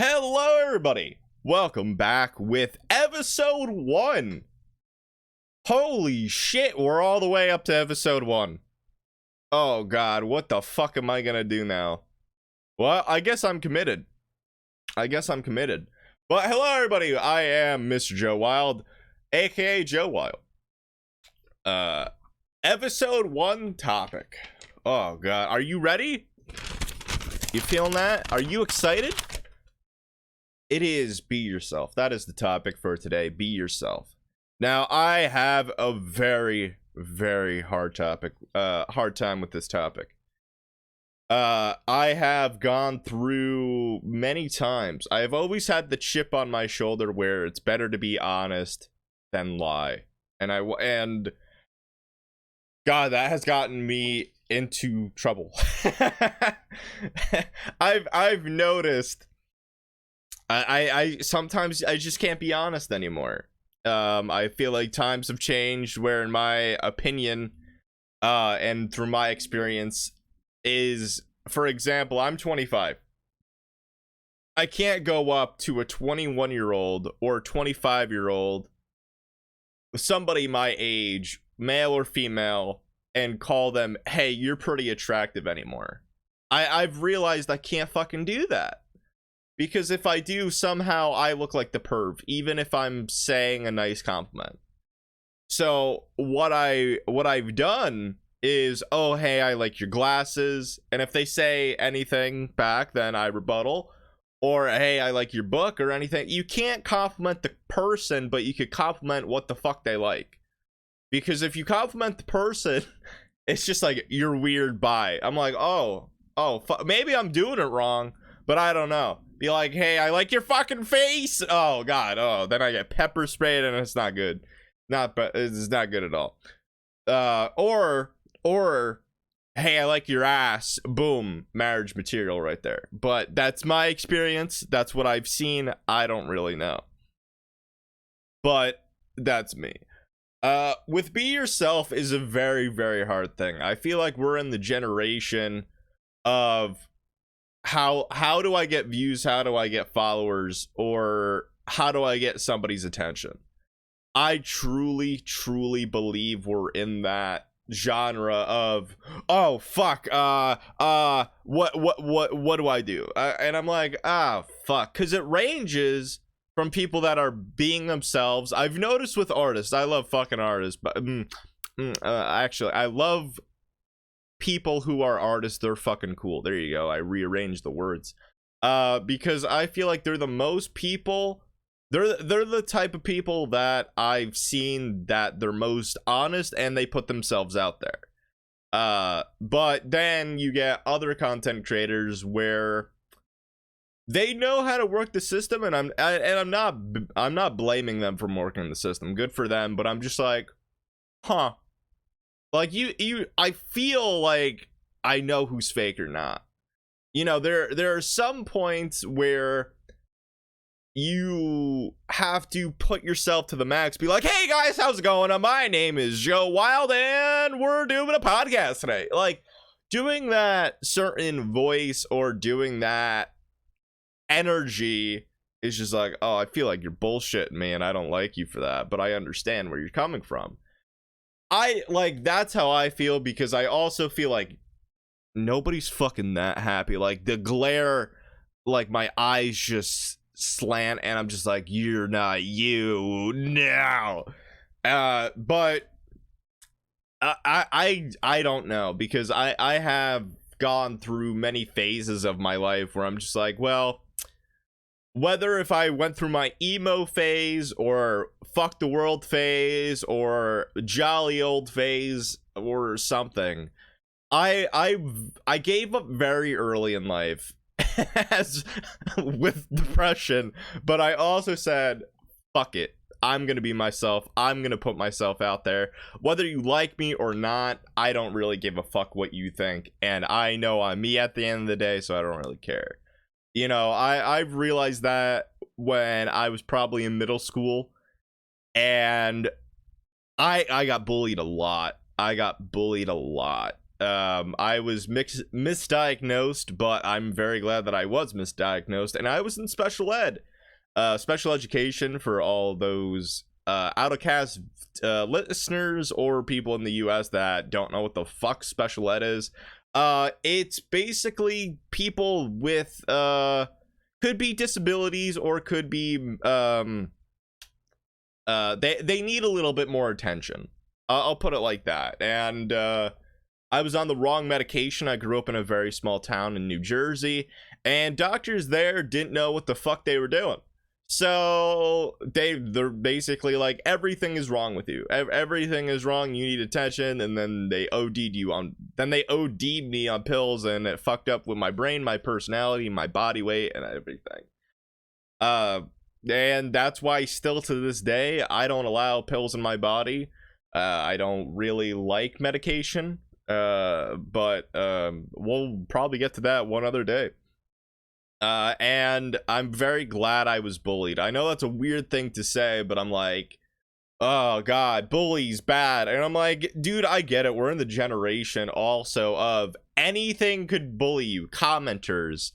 Hello, everybody. Welcome back with episode 1. Holy shit, we're all the way up to episode 1. Oh, God, what the fuck am I gonna do now? Well, I guess I'm committed. But hello, everybody. I am Mrjoewilde, aka Joe Wilde. Episode 1 topic. Oh, God. Are you ready? You feeling that? Are you excited? It is be yourself. That is the topic for today. Be yourself. Now, I have a very, very hard time with this topic. I have gone through many times. I have always had the chip on my shoulder where it's better to be honest than lie. And God, that has gotten me into trouble. I've noticed I sometimes I just can't be honest anymore. I feel like times have changed where, in my opinion, and through my experience, is, for example, I'm 25. I can't go up to a 21-year-old or 25-year-old, somebody my age, male or female, and call them, hey, you're pretty attractive anymore. I've realized I can't fucking do that. Because if I do, somehow I look like the perv, even if I'm saying a nice compliment. So what I've done is, oh, hey, I like your glasses. And if they say anything back, then I rebuttal. Or, hey, I like your book or anything. You can't compliment the person, but you could compliment what the fuck they like. Because if you compliment the person, it's just like, you're weird, bye. I'm like, maybe I'm doing it wrong, but I don't know. Be like, hey, I like your fucking face. Oh, God. Oh, then I get pepper sprayed and it's not good. It's not good at all. Or, hey, I like your ass. Boom. Marriage material right there. But that's my experience. That's what I've seen. I don't really know. But that's me. With be yourself is a very, very hard thing. I feel like we're in the generation of how do I get views? How do I get followers? Or how do I get somebody's attention? I truly, truly believe we're in that genre of, oh, fuck, what do I do? And I'm like, fuck. Because it ranges from people that are being themselves. I've noticed with artists, I love fucking artists, but actually, I love people who are artists. They're fucking cool. There you go. I rearranged the words. Because I feel like they're the most people. They're the type of people that I've seen that they're most honest and they put themselves out there. But then you get other content creators where they know how to work the system, and I'm not blaming them for working the system. Good for them, but I'm just like, huh. Like I feel like I know who's fake or not. You know, there are some points where you have to put yourself to the max. Be like, hey guys, how's it going? My name is Joe Wilde, and we're doing a podcast today. Like, doing that certain voice or doing that energy is just like, oh, I feel like you're bullshitting me, and I don't like you for that, but I understand where you're coming from. That's how I feel, because I also feel like nobody's fucking that happy. Like, the glare, like, my eyes just slant, and I'm just like, you're not you now. But I don't know, because I have gone through many phases of my life where I'm just like, well, whether if I went through my emo phase or fuck the world phase or jolly old phase or something, I gave up very early in life as with depression, but I also said, fuck it. I'm gonna be myself. I'm gonna put myself out there. Whether you like me or not, I don't really give a fuck what you think, and I know I'm me at the end of the day, so I don't really care. You know, I've realized that when I was probably in middle school, and I got bullied a lot. I was misdiagnosed, but I'm very glad that I was misdiagnosed, and I was in special ed, special education for all those outcast listeners or people in the US that don't know what the fuck special ed is. It's basically people with could be disabilities or could be they need a little bit more attention. I'll put it like that. And I was on the wrong medication. I grew up in a very small town in New Jersey, and doctors there didn't know what the fuck they were doing. So they're basically like, everything is wrong with you. Everything is wrong. You need attention. And then they OD'd me on pills, and it fucked up with my brain, my personality, my body weight, and everything. And that's why still to this day, I don't allow pills in my body. I don't really like medication. But we'll probably get to that one other day. And I'm very glad I was bullied. I know that's a weird thing to say, but I'm like, oh god, bully's bad. And I'm like, dude, I get it. We're in the generation also of anything could bully you. Commenters,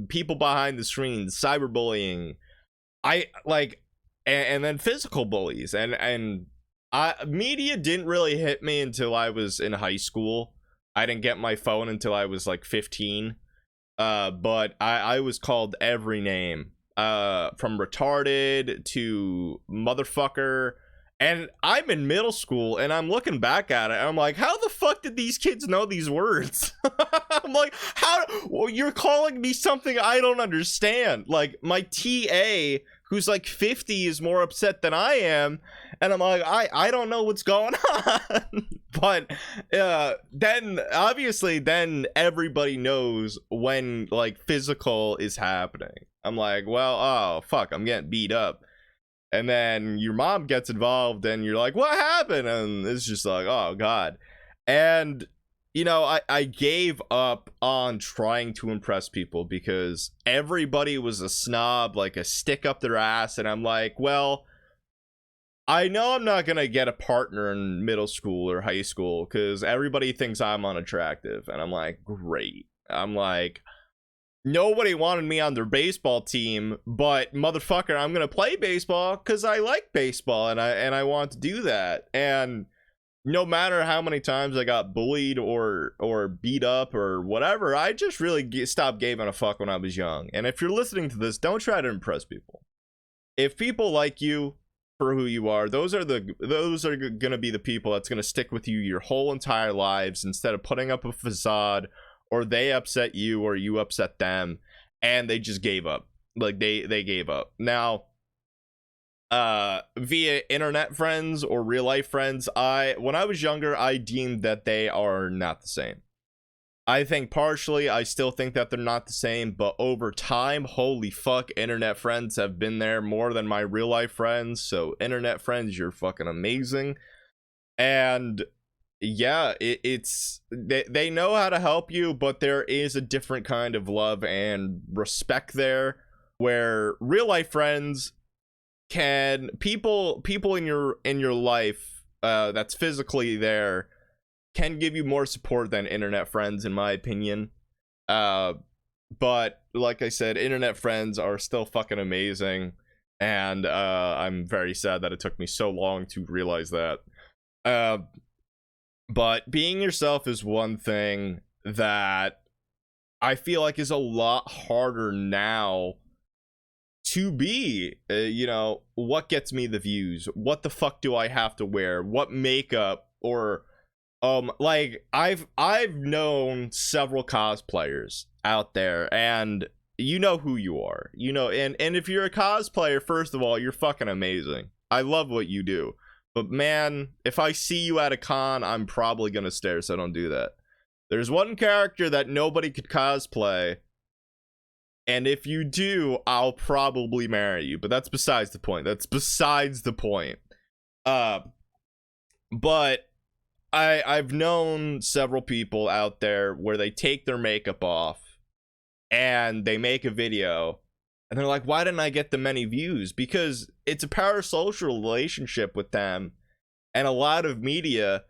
people behind the screens, cyberbullying. And then physical bullies. And media didn't really hit me until I was in high school. I didn't get my phone until I was like 15. But I was called every name, from retarded to motherfucker. And I'm in middle school, and I'm looking back at it, and I'm like, how the fuck did these kids know these words? I'm like, well, you're calling me something I don't understand. Like, my TA, who's like 50, is more upset than I am, and I'm like, I don't know what's going on. But then obviously everybody knows when like physical is happening. I'm like, well, oh fuck, I'm getting beat up. And then your mom gets involved, and you're like, what happened? And it's just like, oh god. And you know, I gave up on trying to impress people because everybody was a snob, like a stick up their ass. And I'm like, well, I know I'm not gonna get a partner in middle school or high school because everybody thinks I'm unattractive. And I'm like, great. I'm like, nobody wanted me on their baseball team, but motherfucker, I'm gonna play baseball because I like baseball and I want to do that. And no matter how many times I got bullied or beat up or whatever, I just really stopped giving a fuck when I was young. And if you're listening to this, don't try to impress people. If people like you for who you are, those are gonna be the people that's gonna stick with you your whole entire lives, instead of putting up a facade, or they upset you or you upset them and they just gave up. Like they gave up. Now via internet friends or real life friends, when I was younger, I deemed that they are not the same. I think partially I still think that they're not the same, but over time, holy fuck, internet friends have been there more than my real life friends. So internet friends, you're fucking amazing. And yeah, they know how to help you, but there is a different kind of love and respect there, where real life friends can people in your life that's physically there can give you more support than internet friends, in my opinion. But like I said, internet friends are still fucking amazing, and I'm very sad that it took me so long to realize that. But being yourself is one thing that I feel like is a lot harder now to be. You know, what gets me the views? What the fuck do I have to wear? What makeup? Or like I've known several cosplayers out there, and you know who you are, you know, and if you're a cosplayer, first of all, you're fucking amazing. I love what you do. But man, if I see you at a con, I'm probably gonna stare, so don't do that. There's one character that nobody could cosplay, and if you do, I'll probably marry you. But that's besides the point. But I've known several people out there where they take their makeup off and they make a video, and they're like, why didn't I get the many views? Because it's a parasocial relationship with them, and a lot of media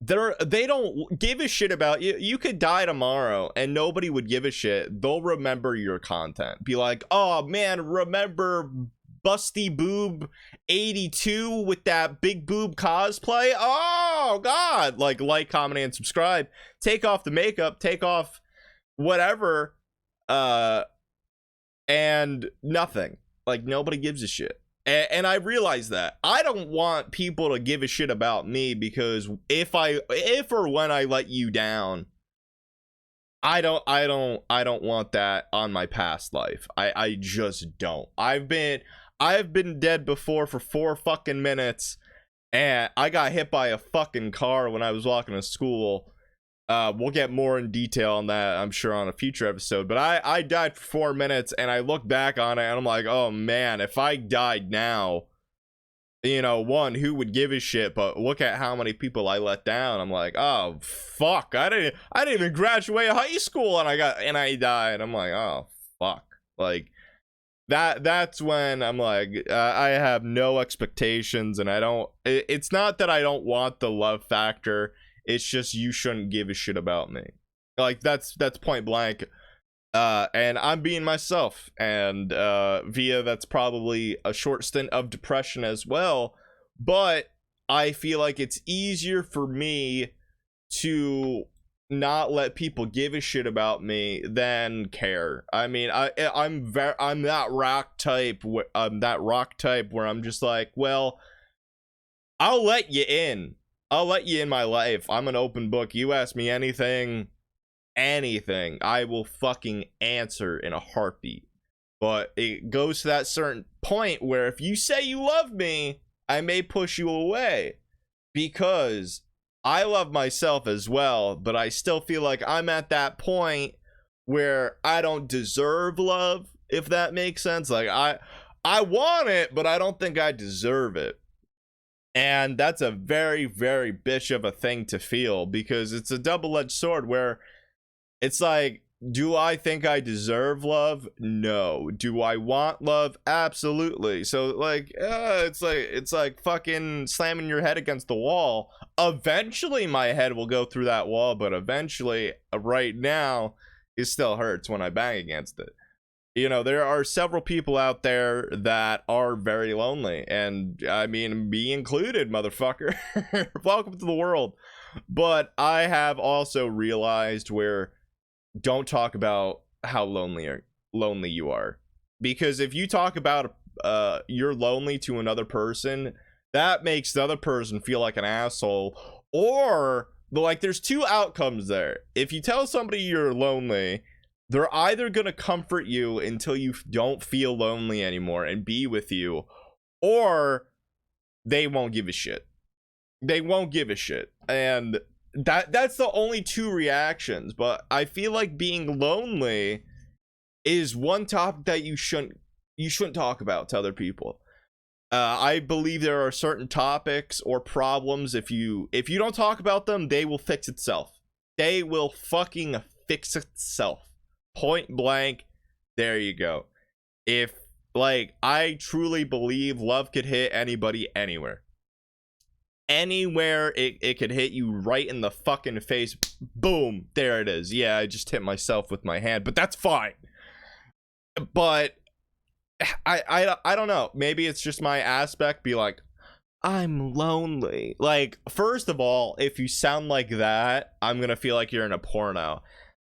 they don't give a shit about you. You could die tomorrow and nobody would give a shit. They'll remember your content. Be like, oh man, remember Busty Boob 82 with that big boob cosplay? Oh god. Like, comment, and subscribe. Take off the makeup, take off whatever, and nothing. Like, nobody gives a shit. And I realize that I don't want people to give a shit about me, because if or when I let you down, I don't want that on my past life. I just don't. I've been dead before for 4 fucking minutes, and I got hit by a fucking car when I was walking to school. We'll get more in detail on that, I'm sure, on a future episode. But I died for 4 minutes, and I look back on it, and I'm like, oh man, if I died now, you know, one, who would give a shit? But look at how many people I let down. I'm like, oh fuck, I didn't even graduate high school, and I died. I'm like, oh fuck, like that's when I'm like, I have no expectations, and it's not that I don't want the love factor. It's just, you shouldn't give a shit about me. Like, that's point blank. And I'm being myself. And via that's probably a short stint of depression as well. But I feel like it's easier for me to not let people give a shit about me than care. I mean, I'm that rock type. I'm that rock type where I'm just like, well, I'll let you in. I'll let you in my life. I'm an open book. You ask me anything, I will fucking answer in a heartbeat. But it goes to that certain point where if you say you love me, I may push you away, because I love myself as well, but I still feel like I'm at that point where I don't deserve love, if that makes sense. Like, I want it, but I don't think I deserve it. And that's a very, very bitch of a thing to feel, because it's a double-edged sword where it's like, do I think I deserve love? No. Do I want love? Absolutely. So like, it's like fucking slamming your head against the wall. Eventually my head will go through that wall, but eventually, right now, it still hurts when I bang against it. You know, there are several people out there that are very lonely, and I mean, me included, motherfucker. Welcome to the world. But I have also realized where, don't talk about how lonely you are, because if you talk about you're lonely to another person, that makes the other person feel like an asshole. Or like, there's 2 outcomes there. If you tell somebody you're lonely, they're either going to comfort you until you don't feel lonely anymore and be with you, or they won't give a shit. They won't give a shit. And that's the only 2 reactions. But I feel like being lonely is one topic that you shouldn't talk about to other people. I believe there are certain topics or problems, if you don't talk about them, they will fix itself. They will fucking fix itself. Point blank, there you go. If, like, I truly believe love could hit anybody anywhere. Anywhere, it could hit you right in the fucking face. Boom, there it is. Yeah, I just hit myself with my hand, but that's fine. But I don't know. Maybe it's just my aspect. Be like, I'm lonely. Like, first of all, if you sound like that, I'm gonna feel like you're in a porno.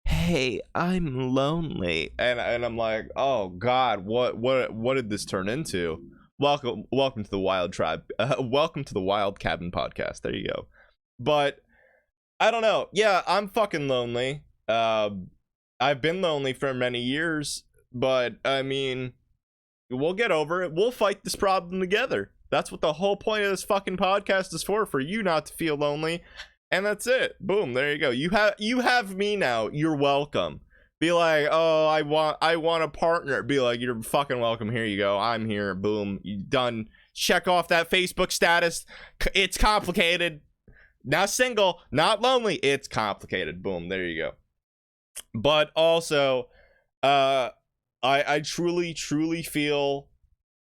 Hey, I'm lonely, and I'm like, oh god, what did this turn into? Welcome to the Wilde Tribe. Welcome to the Wilde Cabin Podcast. There you go. But I don't know. Yeah, I'm fucking lonely. I've been lonely for many years, but I mean, we'll get over it. We'll fight this problem together. That's what the whole point of this fucking podcast is for you not to feel lonely. And that's it. Boom, there you go. You have me now. You're welcome. Be like, oh, I want a partner. Be like, you're fucking welcome. Here you go. I'm here. Boom. You done. Check off that Facebook status. It's complicated. Not single, not lonely. It's complicated. Boom, there you go. But also, I truly feel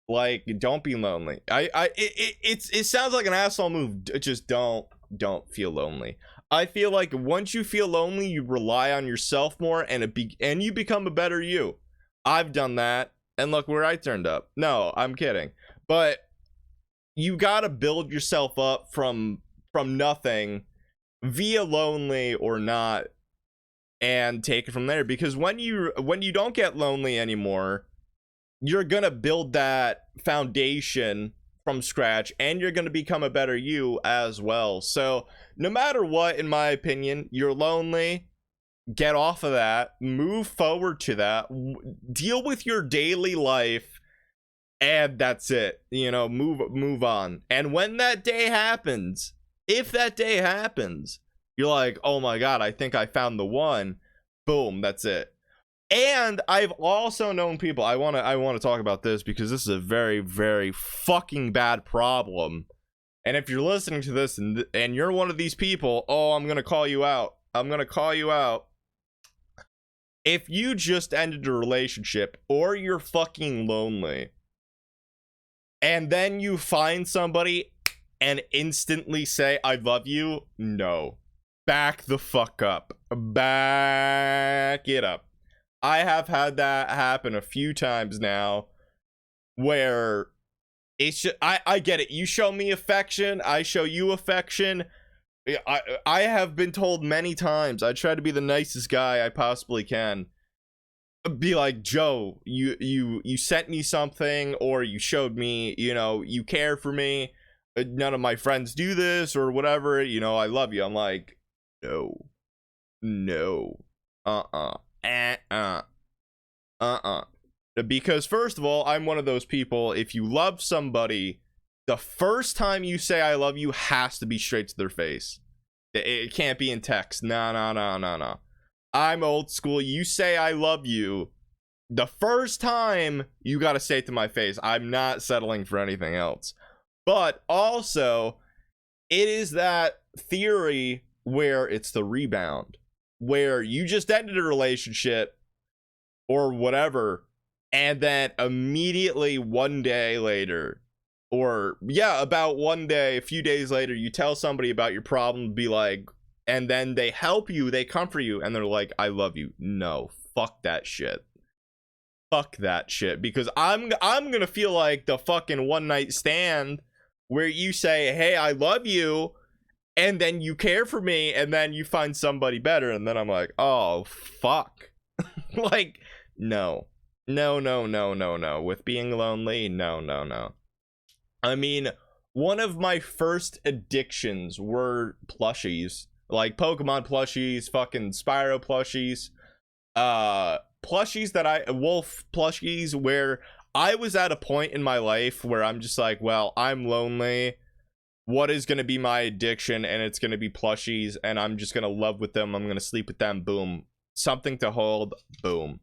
like, don't be lonely. It sounds like an asshole move. Just don't. don't feel lonely. I feel like once you feel lonely, you rely on yourself more, and you become a better you. I've done that, and look where I turned up. No, I'm kidding. But you gotta build yourself up from nothing, via lonely or not, and take it from there. Because when you don't get lonely anymore, you're gonna build that foundation from scratch, and you're gonna become a better you as well. So no matter what, in my opinion, you're lonely, get off of that, move forward to that, deal with your daily life, and that's it. You know, move on. And when that day happens, if that day happens, you're like, oh my god, I think I found the one. Boom, that's it. And I've also known people, I want to talk about this because this is a very, very fucking bad problem. And if you're listening to this and you're one of these people, oh, I'm going to call you out. I'm going to call you out. If you just ended a relationship or you're fucking lonely, and then you find somebody and instantly say, I love you, no. Back the fuck up. Back it up. I have had that happen a few times now, where it's just, I get it. You show me affection, I show you affection. I have been told many times, I try to be the nicest guy I possibly can. Be like, Joe, you sent me something, or you showed me, you know, you care for me. None of my friends do this or whatever, you know, I love you. I'm like, no. Because first of all, I'm one of those people, if you love somebody, the first time you say I love you has to be straight to their face. It can't be in text. No. I'm old school. You say I love you, the first time you gotta say it to my face. I'm not settling for anything else. But also, it is that theory where it's the rebound, where you just ended a relationship or whatever, and then immediately one day later, or about one day, a few days later, you tell somebody about your problem, be like, and then they help you, they comfort you, and they're like, I love you. No, fuck that shit. Fuck that shit. Because I'm gonna feel like the fucking one night stand where you say, hey, I love you, and then you care for me, and then you find somebody better, and then I'm like, oh, fuck. Like, no. With being lonely, no. I mean, one of my first addictions were plushies. Like Pokemon plushies, fucking Spyro plushies. Wolf plushies, where I was at a point in my life where I'm just like, well, I'm lonely. What is going to be my addiction? And it's going to be plushies, and I'm just going to love with them. I'm going to sleep with them. Boom. Something to hold. Boom.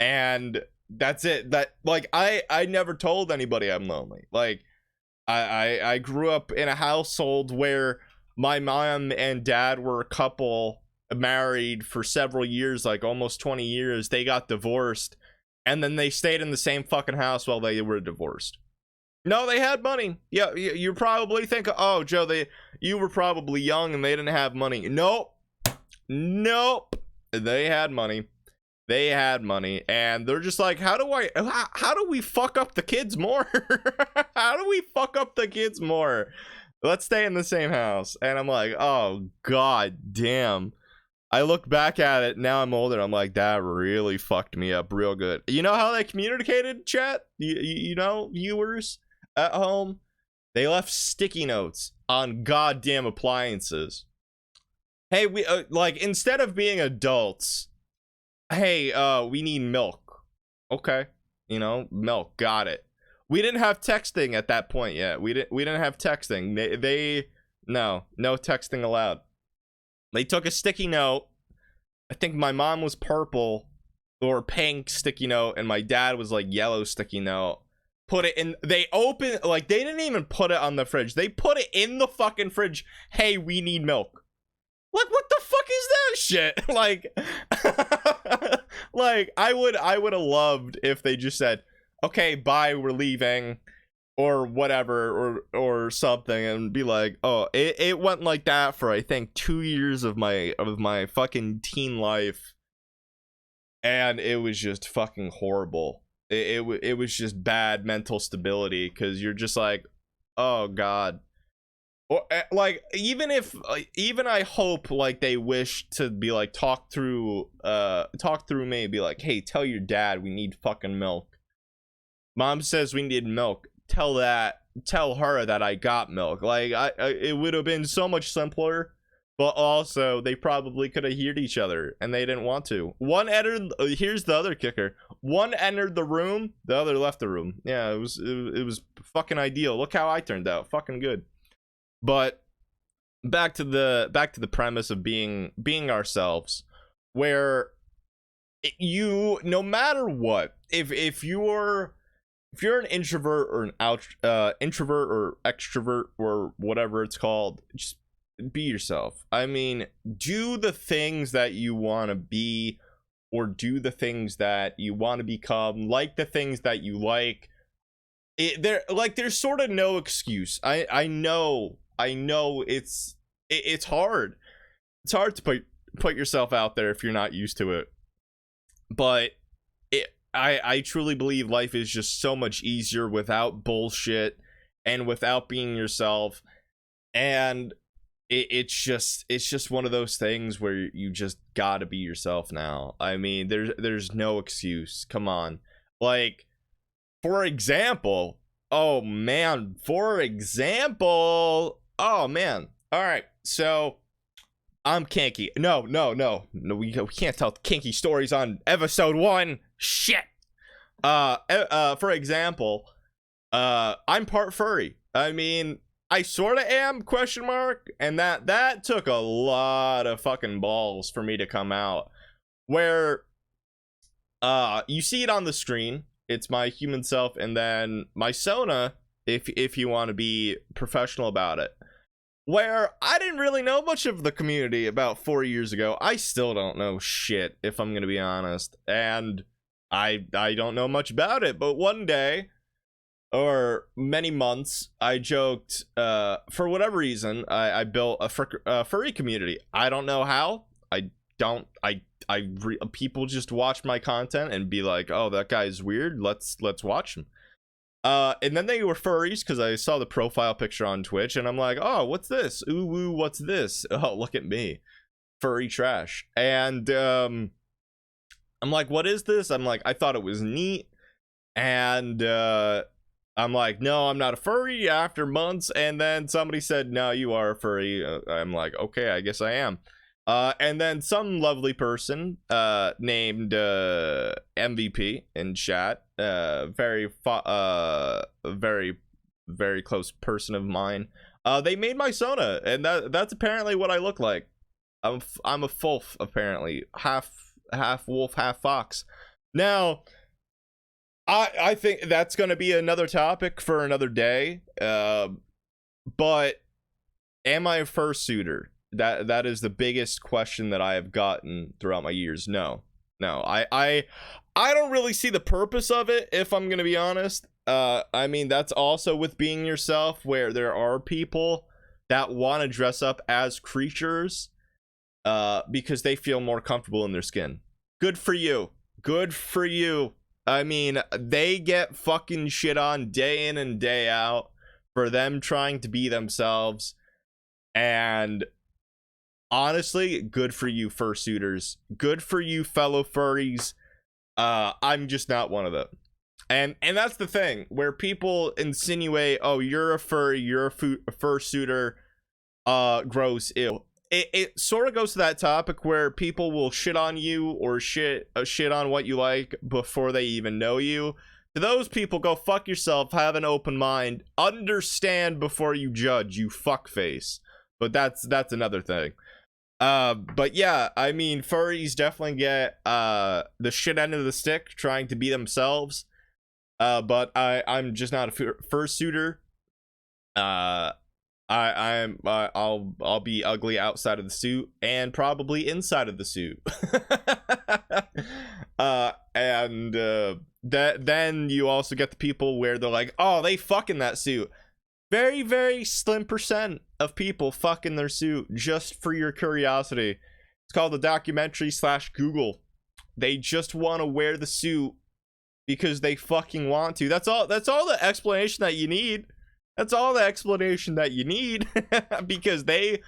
And that's it. That, like, I never told anybody I'm lonely. Like, I grew up in a household where my mom and dad were a couple, married for several years, like almost 20 years. They got divorced, and then they stayed in the same fucking house while they were divorced. No, they had money. Yeah, you probably think, oh, Joe, you were probably young and they didn't have money. Nope. They had money. And they're just like, how do we fuck up the kids more? How do we fuck up the kids more? Let's stay in the same house. And I'm like, oh, god damn. I look back at it, now I'm older, I'm like, that really fucked me up real good. You know how they communicated, chat? You know, viewers at home? They left sticky notes on goddamn appliances. Hey, we like, instead of being adults, hey, we need milk. Okay, you know, milk, got it. We didn't have texting at that point yet. We didn't have texting. No texting allowed. They took a sticky note. I think my mom was purple or pink sticky note, and my dad was like yellow sticky note. Put it in. They opened, like, they didn't even put it on the fridge. They put it in the fucking fridge. Hey, we need milk. Like, what the fuck is that shit? Like, like, I would have loved if they just said, okay, bye, we're leaving. or whatever, or something, and be like, oh, it went like that for I think 2 years of my fucking teen life, and it was just fucking horrible. It was just bad mental stability, because you're just like, oh god. Or like, even I hope like they wish to be like, talk through me, be like, hey, tell your dad we need fucking milk. Mom says we need milk. Tell her that I got milk. Like, it would have been so much simpler, but also they probably could have heard each other and they didn't want to. One entered. Here's the other kicker. One entered the room, the other left the room. Yeah, it was fucking ideal. Look how I turned out. Fucking good. But back to the premise of being ourselves, where you, no matter what, if you're an introvert or an introvert or extrovert or whatever it's called, just be yourself. I mean, do the things that you want to be, or do the things that you want to become, like the things that you like. There's sort of no excuse. I know it's hard. It's hard to put yourself out there if you're not used to it. But I truly believe life is just so much easier without bullshit and without being yourself. And it's just one of those things where you just gotta be yourself now. I mean, there's no excuse. Come on. Like, for example, oh man, all right, so I'm kinky. No, we can't tell kinky stories on episode 1. Shit. For example, I'm part furry. I mean, I sort of am, ? And that took a lot of fucking balls for me to come out. Where you see it on the screen. It's my human self, and then my Sona, if you want to be professional about it. Where I didn't really know much of the community about 4 years ago. I still don't know shit, if I'm gonna be honest. And I don't know much about it. But one day, or many months, I joked, for whatever reason, I built a furry community. I don't know how. People just watch my content and be like, oh, that guy's weird. Let's watch him. And then they were furries, because I saw the profile picture on Twitch, and I'm like, oh, what's this? Ooh, what's this? Oh, look at me, furry trash. And I'm like, what is this? I'm like, I thought it was neat. And I'm like, no, I'm not a furry, after months. And then somebody said, no, you are a furry. I'm like, okay, I guess I am. And then some lovely person named MVP in chat, very close person of mine, they made my Sona, and that's apparently what I look like. I'm a fulf, apparently, half wolf, half fox. Now, I think that's gonna be another topic for another day. But am I a fursuiter? That is the biggest question that I have gotten throughout my years. No, I don't really see the purpose of it, if I'm gonna be honest. I mean, that's also with being yourself, where there are people that want to dress up as creatures because they feel more comfortable in their skin. Good for you. I mean, they get fucking shit on day in and day out for them trying to be themselves. And honestly, good for you, fursuiters. Good for you, fellow furries. I'm just not one of them. And that's the thing, where people insinuate, oh, you're a furry, you're a fursuiter, gross, ew. It sort of goes to that topic where people will shit on you, or shit on what you like before they even know you. To those people, go fuck yourself, have an open mind, understand before you judge, you fuckface. But that's another thing. But yeah, I mean, furries definitely get the shit end of the stick trying to be themselves. But I'm just not a fursuiter. I'll be ugly outside of the suit and probably inside of the suit. That then you also get the people where they're like, oh, they fuck in that suit. Very, very slim percent of people fuck in their suit, just for your curiosity. It's called the documentary / Google. They just want to wear the suit because they fucking want to. That's all the explanation that you need. That's all the explanation that you need. Because they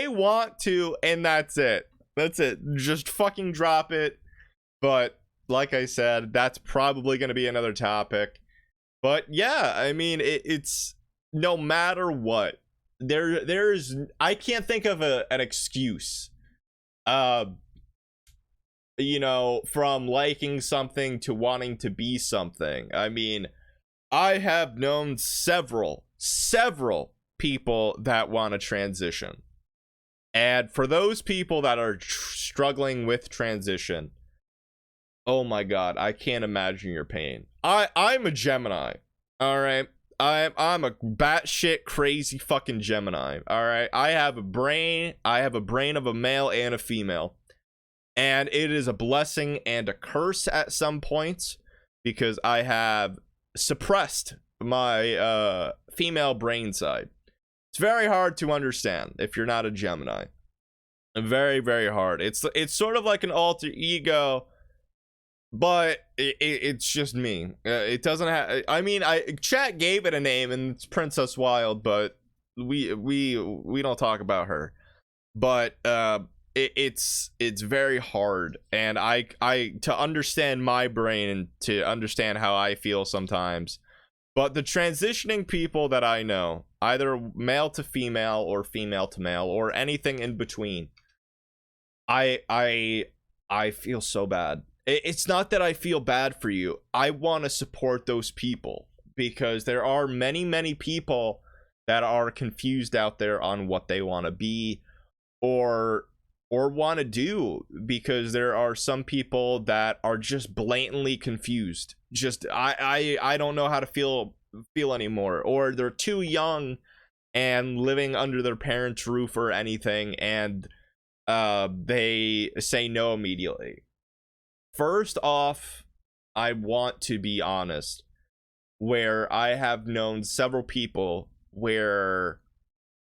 want to, and that's it. That's it. Just fucking drop it. But like I said, that's probably going to be another topic. But yeah, I mean, it's no matter what, there's I can't think of an excuse. You know, from liking something to wanting to be something. I mean, I have known several people that want to transition. And for those people that are struggling with transition, oh my god, I can't imagine your pain. I'm a Gemini, all right? I'm a batshit crazy fucking Gemini, all right? I have a brain of a male and a female. And it is a blessing and a curse at some points, because I have suppressed my female brain side. It's very hard to understand if you're not a Gemini. Very, very hard. It's sort of like an alter ego, but it's just me. It doesn't have. I mean, chat gave it a name, and it's Princess Wilde, but we don't talk about her. But it's very hard, and I to understand my brain and to understand how I feel sometimes. But the transitioning people that I know, either male to female or female to male or anything in between, I feel so bad. It's not that I feel bad for you. I want to support those people, because there are many people that are confused out there on what they want to be or want to do, because there are some people that are just blatantly confused. Just I don't know how to feel anymore, or they're too young and living under their parents' roof or anything, and they say no immediately. First off, I want to be honest, where I have known several people where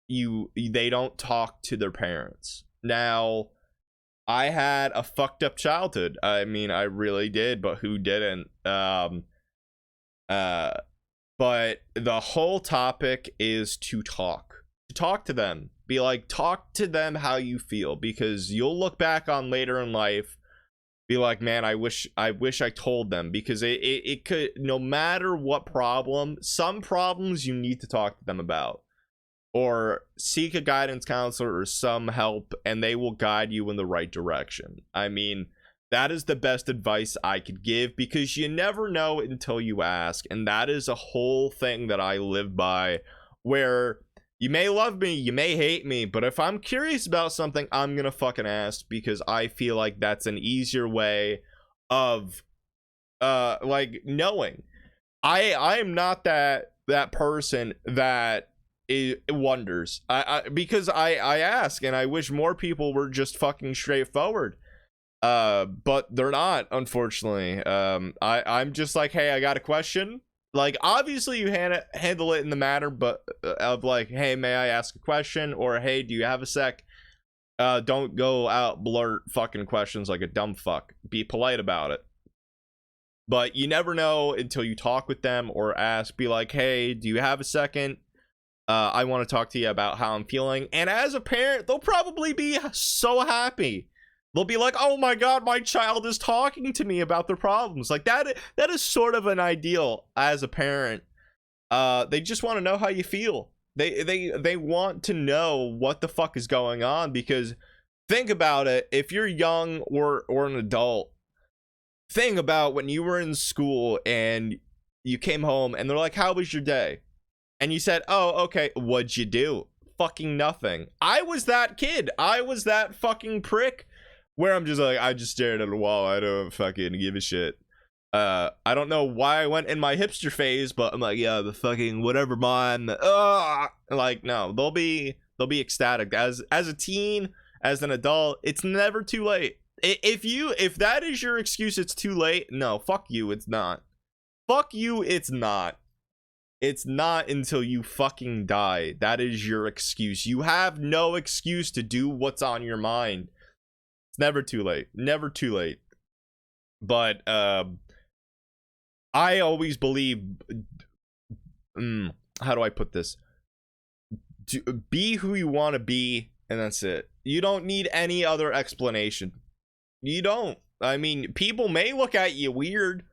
they don't talk to their parents. Now, I had a fucked up childhood. I mean, I really did, but who didn't? But the whole topic is to talk to them. Be like, talk to them how you feel, because you'll look back on later in life, be like, man, I wish I told them, because it could, no matter what problem, some problems you need to talk to them about, or seek a guidance counselor or some help, and they will guide you in the right direction. I mean, that is the best advice I could give, because you never know until you ask. And that is a whole thing that I live by, where you may love me, you may hate me, but if I'm curious about something, I'm gonna fucking ask, because I feel like that's an easier way of like knowing. I am not that person that it wonders. Because I ask, and I wish more people were just fucking straightforward. But they're not, unfortunately. I'm just like, hey, I got a question. Like, obviously you handle it in the manner, but of like, hey, may I ask a question? Or hey, do you have a sec? Don't go out blurt fucking questions like a dumb fuck. Be polite about it. But you never know until you talk with them or ask. Be like, hey, do you have a second? I want to talk to you about how I'm feeling. And as a parent, they'll probably be so happy. They'll be like, oh my god, my child is talking to me about their problems. Like, that is sort of an ideal as a parent. They just want to know how you feel. They want to know what the fuck is going on, because think about it. If you're young or an adult, think about when you were in school and you came home and they're like, how was your day? And you said, oh, okay, what'd you do? Fucking nothing. I was that kid. I was that fucking prick where I'm just like, I just stared at a wall. I don't fucking give a shit. I don't know why I went in my hipster phase, but I'm like, yeah, the fucking whatever mom. Like, no, they'll be ecstatic. As a teen, as an adult, it's never too late. If that is your excuse, it's too late. No, fuck you, it's not. Fuck you, it's not. It's not until you fucking die. That is your excuse. You have no excuse to do what's on your mind. It's never too late. Never too late. But I always believe, how do I put this? Be who you want to be, and that's it. You don't need any other explanation. You don't. I mean, people may look at you weird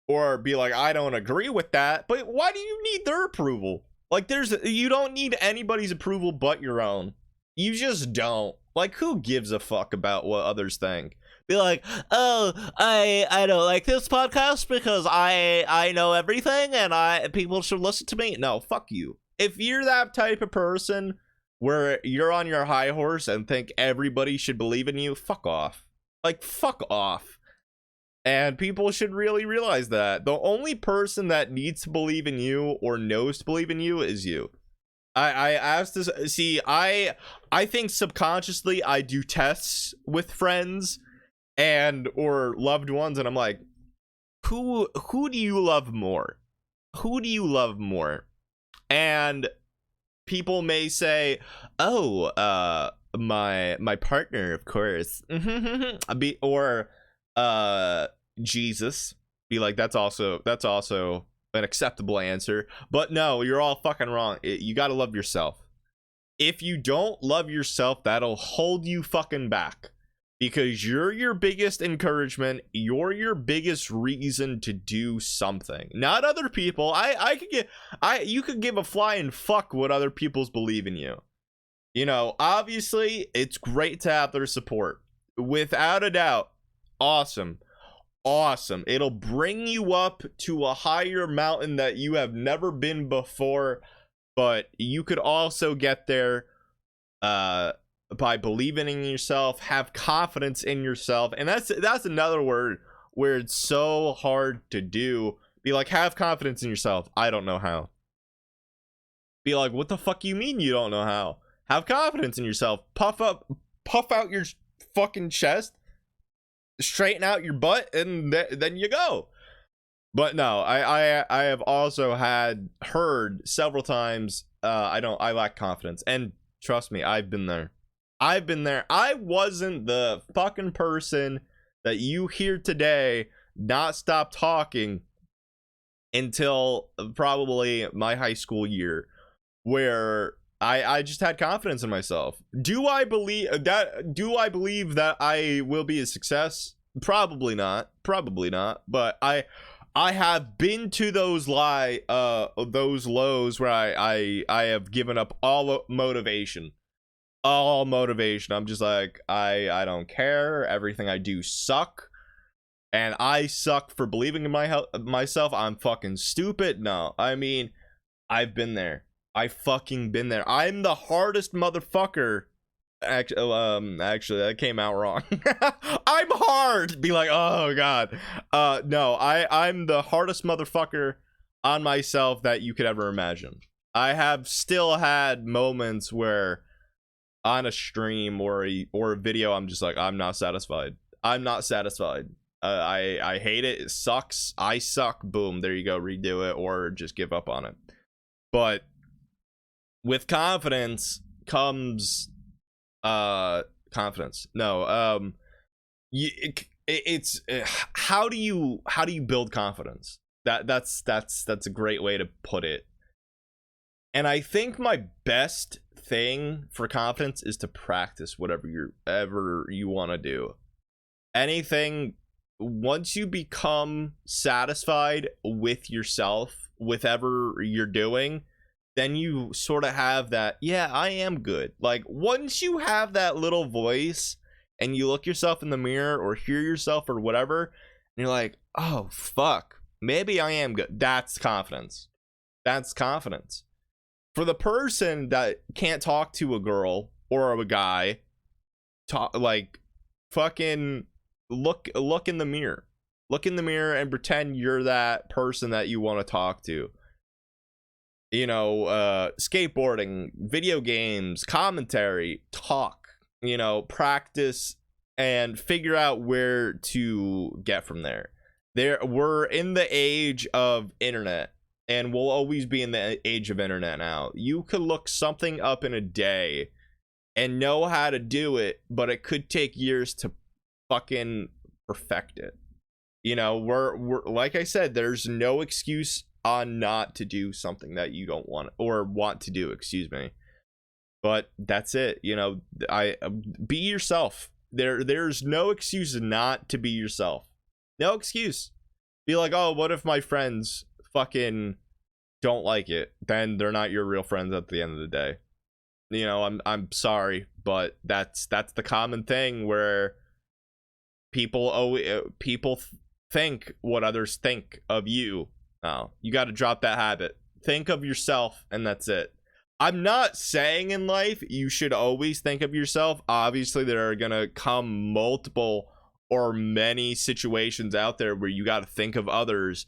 or be like, I don't agree with that, but why do you need their approval? Like, you don't need anybody's approval but your own. You just don't. Like, who gives a fuck about what others think? Be like, oh, I don't like this podcast because I know everything and people should listen to me. No, fuck you. If you're that type of person where you're on your high horse and think everybody should believe in you, fuck off. Like, fuck off. And people should really realize that the only person that needs to believe in you or knows to believe in you is you. I asked this. See, I think subconsciously I do tests with friends and or loved ones, and I'm like, who do you love more? Who do you love more? And people may say, oh, my partner, of course. Or Jesus. Be like, that's also an acceptable answer. But no, you're all fucking wrong. You gotta love yourself. If you don't love yourself, that'll hold you fucking back. Because you're your biggest encouragement. You're your biggest reason to do something. Not other people. You could give a flying fuck what other people's believe in you. You know, obviously, it's great to have their support. Without a doubt. Awesome. It'll bring you up to a higher mountain that you have never been before. But you could also get there by believing in yourself, have confidence in yourself. And that's another word where it's so hard to do. Be like, have confidence in yourself. I don't know how. Be like, what the fuck you mean you don't know how? Have confidence in yourself. Puff out your fucking chest, straighten out your butt, and then you go. But no, I have also heard several times, I lack confidence. And trust me, I've been there. I wasn't the fucking person that you hear today not stop talking until probably my high school year, where I just had confidence in myself. Do I believe that I will be a success? Probably not. But I have been to those lows where I have given up all motivation. I'm just like, I don't care. Everything I do suck. And I suck for believing in myself. I'm fucking stupid. No, I mean, I've been there. I fucking been there. I'm the hardest motherfucker. Actually, that came out wrong. I'm hard. Be like, oh god. No, I'm the hardest motherfucker on myself that you could ever imagine. I have still had moments where on a stream or a video, I'm just like, I'm not satisfied. I hate it. It sucks. I suck. Boom. There you go. Redo it or just give up on it. But with confidence comes confidence. No, it's how do you build confidence? That's a great way to put it. And I think my best thing for confidence is to practice whatever you want to do. Anything, once you become satisfied with yourself, with whatever you're doing, then you sort of have that, yeah, I am good. Like, once you have that little voice and you look yourself in the mirror or hear yourself or whatever, and you're like, oh, fuck, maybe I am good. That's confidence. For the person that can't talk to a girl or a guy, fucking look in the mirror. Look in the mirror and pretend you're that person that you want to talk to. You know, skateboarding, video games, commentary, talk, you know, practice, and figure out where to get from there. We're in the age of internet, and we'll always be in the age of internet now. You could look something up in a day and know how to do it, but it could take years to fucking perfect it. You know, we're like I said, there's no excuse on not to do something that you don't want or want to do, excuse me. But that's it. You know, be yourself. There's no excuse not to be yourself. No excuse. Be like, oh, what if my friends fucking don't like it? Then they're not your real friends at the end of the day. You know, I'm sorry, but that's the common thing where people think what others think of you. Oh, you got to drop that habit. Think of yourself, and that's it. I'm not saying in life you should always think of yourself. Obviously, there are gonna come multiple or many situations out there where you got to think of others,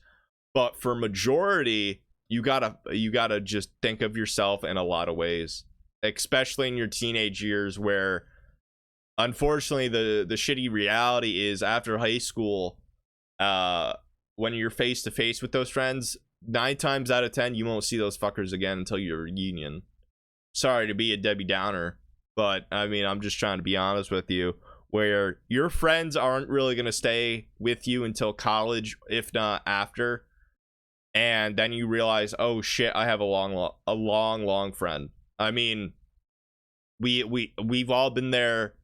but for majority, you gotta just think of yourself in a lot of ways, especially in your teenage years, where unfortunately the shitty reality is after high school, when you're face to face with those friends, 9 times out of 10 you won't see those fuckers again until your reunion. Sorry to be a Debbie Downer, but I mean, I'm just trying to be honest with you, where your friends aren't really going to stay with you until college, if not after. And then you realize, oh shit, I have a long friend. I mean, we've all been there.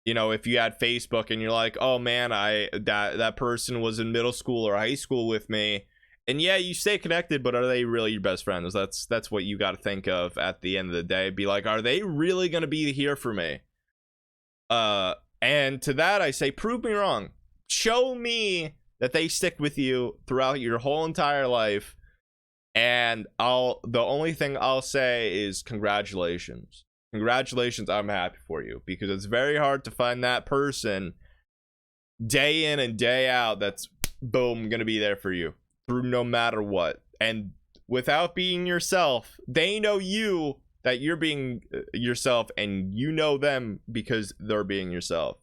You know, if you had Facebook and you're like, oh man, that person was in middle school or high school with me, and yeah, you stay connected, but are they really your best friends? That's what you got to think of at the end of the day. Be like, are they really gonna be here for me? And to that I say, prove me wrong. Show me that they stick with you throughout your whole entire life, and the only thing I'll say is congratulations. Congratulations, I'm happy for you, because it's very hard to find that person day in and day out that's boom gonna be there for you through no matter what. And without being yourself, they know you, that you're being yourself, and you know them because they're being yourself.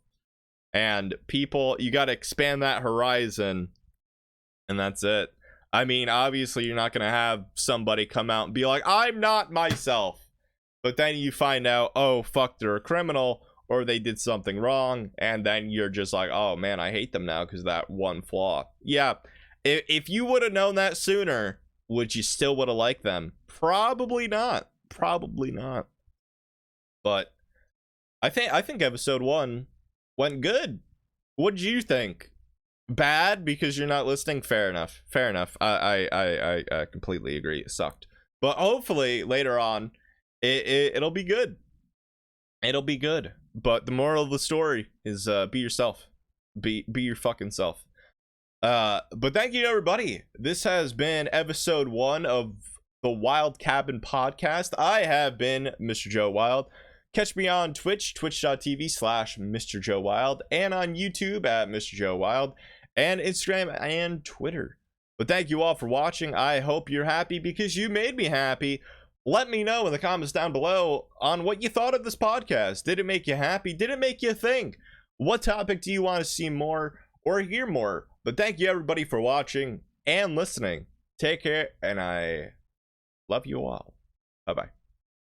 And people, you got to expand that horizon, and that's it. I mean, obviously you're not gonna have somebody come out and be like, I'm not myself. But then you find out, oh, fuck, they're a criminal, or they did something wrong, and then you're just like, oh, man, I hate them now because of that one flaw. Yeah, if you would have known that sooner, would you still would have liked them? Probably not. Probably not. But I think episode 1 went good. What did you think? Bad because you're not listening? Fair enough. Fair enough. I completely agree. It sucked. But hopefully later on, it'll be good. It'll be good. But the moral of the story is be yourself. Be your fucking self. But thank you, everybody. This has been episode 1 of the Wilde Cabin Podcast. I have been Mr. Joe Wilde. Catch me on Twitch, twitch.tv/MrJoeWilde, and on YouTube at Mr. Joe Wilde, and Instagram and Twitter. But thank you all for watching. I hope you're happy because you made me happy. Let me know in the comments down below on what you thought of this podcast. Did it make you happy? Did it make you think? What topic do you want to see more or hear more? But thank you, everybody, for watching and listening. Take care, and I love you all. Bye-bye.